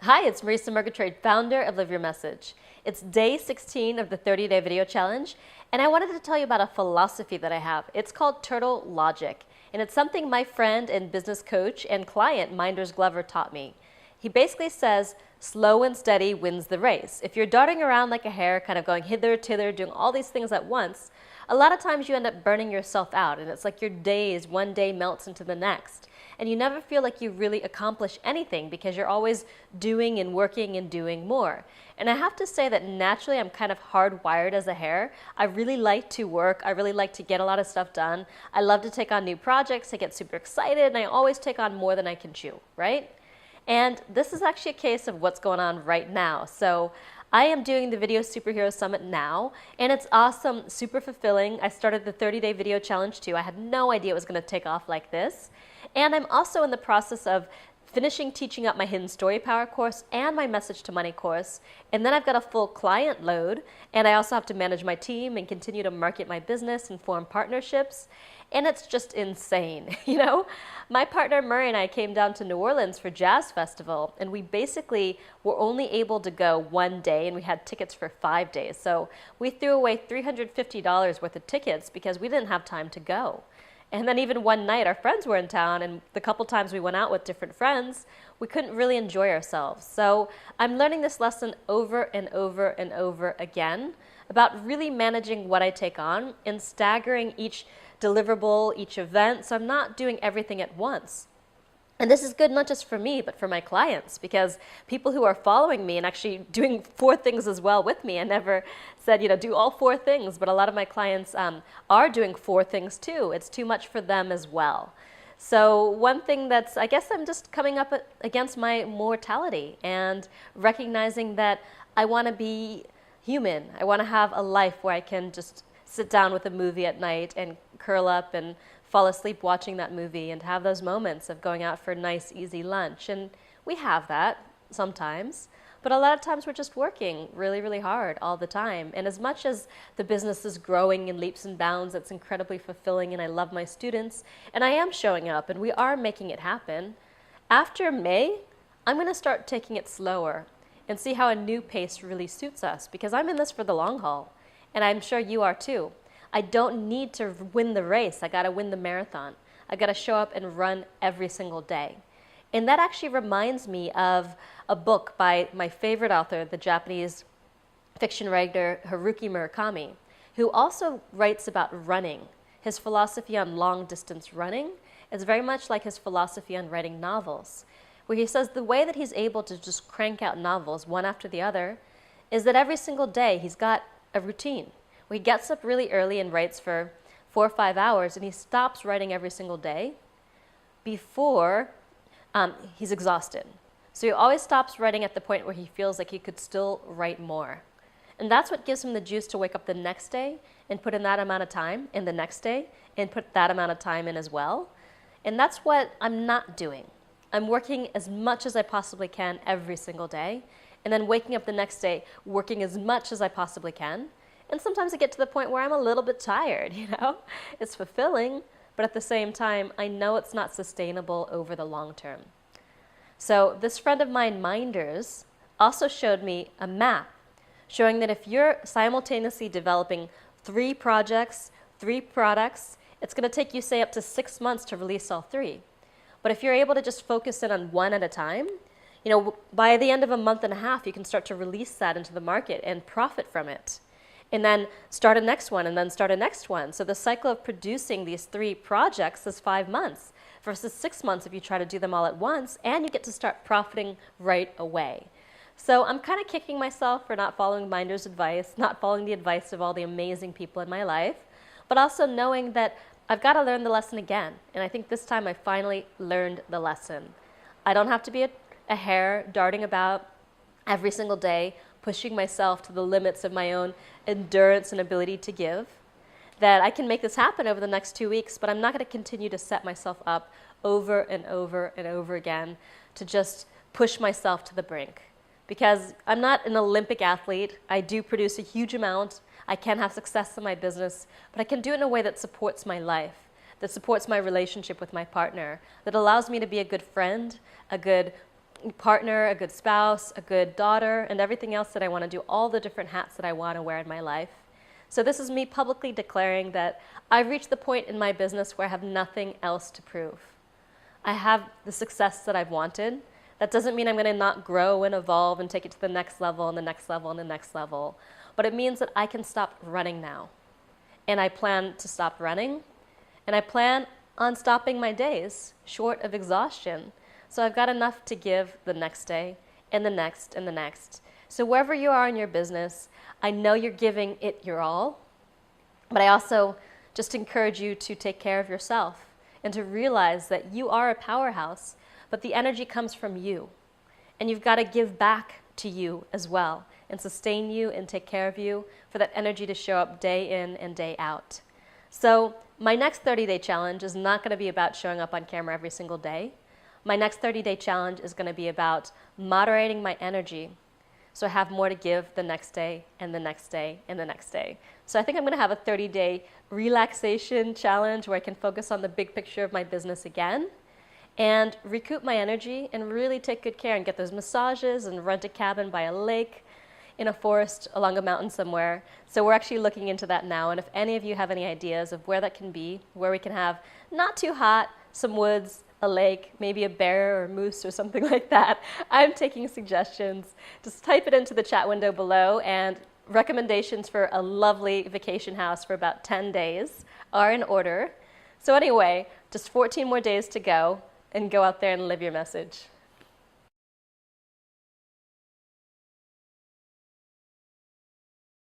Hi, it's Marisa Murgatroyd, founder of Live Your Message. It's day 16 of the 30-day video challenge, and I wanted to tell you about a philosophy that I have. It's called Turtle Logic, and it's something my friend and business coach and client, Minders Glover, taught me. He basically says, slow and steady wins the race. If you're darting around like a hare, kind of going hither, thither, doing all these things at once, a lot of times you end up burning yourself out, and it's like your days, one day melts into the next. And you never feel like you really accomplish anything because you're always doing and working and doing more. And I have to say that naturally I'm kind of hardwired as a hare. I really like to work. I really like to get a lot of stuff done. I love to take on new projects. I get super excited, and I always take on more than I can chew, right? And this is actually a case of what's going on right now. So I am doing the Video Superhero Summit now, and it's awesome, super fulfilling. I started the 30-day video challenge too. I had no idea it was going to take off like this. And I'm also in the process of finishing teaching up my Hidden Story Power course and my Message to Money course. And then I've got a full client load, and I also have to manage my team and continue to market my business and form partnerships. And it's just insane, you know? My partner Murray and I came down to New Orleans for Jazz Festival, and we basically were only able to go one day, and we had tickets for 5 days. So we threw away $350 worth of tickets because we didn't have time to go. And then even one night, our friends were in town, and the couple times we went out with different friends, we couldn't really enjoy ourselves. So I'm learning this lesson over and over and over again about really managing what I take on and staggering each deliverable, each event, so I'm not doing everything at once. And this is good not just for me, but for my clients, because people who are following me and actually doing 4 things as well with me, I never said, do all 4 things, but a lot of my clients are doing 4 things too. It's too much for them as well. So one thing I guess I'm just coming up against my mortality and recognizing that I want to be human. I want to have a life where I can just sit down with a movie at night and curl up and fall asleep watching that movie and have those moments of going out for a nice, easy lunch. And we have that sometimes, but a lot of times we're just working really, really hard all the time. And as much as the business is growing in leaps and bounds, it's incredibly fulfilling, and I love my students, and I am showing up, and we are making it happen. After May, I'm going to start taking it slower and see how a new pace really suits us, because I'm in this for the long haul, and I'm sure you are too. I don't need to win the race. I got to win the marathon. I got to show up and run every single day. And that actually reminds me of a book by my favorite author, the Japanese fiction writer Haruki Murakami, who also writes about running. His philosophy on long-distance running is very much like his philosophy on writing novels, where he says the way that he's able to just crank out novels one after the other is that every single day he's got a routine. He gets up really early and writes for 4 or 5 hours, and he stops writing every single day before he's exhausted. So he always stops writing at the point where he feels like he could still write more. And that's what gives him the juice to wake up the next day and put in that amount of time, and the next day and put that amount of time in as well. And that's what I'm not doing. I'm working as much as I possibly can every single day, and then waking up the next day working as much as I possibly can. And sometimes I get to the point where I'm a little bit tired, It's fulfilling, but at the same time, I know it's not sustainable over the long term. So this friend of mine, Minders, also showed me a map showing that if you're simultaneously developing 3 projects, 3 products, it's going to take you, say, up to 6 months to release all 3. But if you're able to just focus in on 1 at a time, by the end of a month and a half, you can start to release that into the market and profit from it. And then start a next one, and then start a next one. So the cycle of producing these 3 projects is 5 months versus 6 months if you try to do them all at once, and you get to start profiting right away. So I'm kind of kicking myself for not following Minder's advice, not following the advice of all the amazing people in my life, but also knowing that I've got to learn the lesson again. And I think this time I finally learned the lesson. I don't have to be a hare darting about every single day, pushing myself to the limits of my own endurance and ability to give, that I can make this happen over the next 2 weeks, but I'm not going to continue to set myself up over and over and over again to just push myself to the brink. Because I'm not an Olympic athlete. I do produce a huge amount. I can have success in my business, but I can do it in a way that supports my life, that supports my relationship with my partner, that allows me to be a good friend, a good partner, a good spouse, a good daughter, and everything else that I want to do, all the different hats that I want to wear in my life. So this is me publicly declaring that I've reached the point in my business where I have nothing else to prove. I have the success that I've wanted. That doesn't mean I'm going to not grow and evolve and take it to the next level and the next level and the next level. But it means that I can stop running now. And I plan to stop running. And I plan on stopping my days short of exhaustion. So I've got enough to give the next day and the next and the next. So wherever you are in your business, I know you're giving it your all. But I also just encourage you to take care of yourself and to realize that you are a powerhouse, but the energy comes from you. And you've got to give back to you as well and sustain you and take care of you for that energy to show up day in and day out. So my next 30-day challenge is not going to be about showing up on camera every single day. My next 30-day challenge is going to be about moderating my energy so I have more to give the next day and the next day and the next day. So I think I'm going to have a 30-day relaxation challenge where I can focus on the big picture of my business again and recoup my energy and really take good care and get those massages and rent a cabin by a lake in a forest along a mountain somewhere. So we're actually looking into that now. And if any of you have any ideas of where that can be, where we can have not too hot, some woods, a lake, maybe a bear or moose or something like that, I'm taking suggestions. Just type it into the chat window below, and recommendations for a lovely vacation house for about 10 days are in order. So anyway, just 14 more days to go, and go out there and live your message.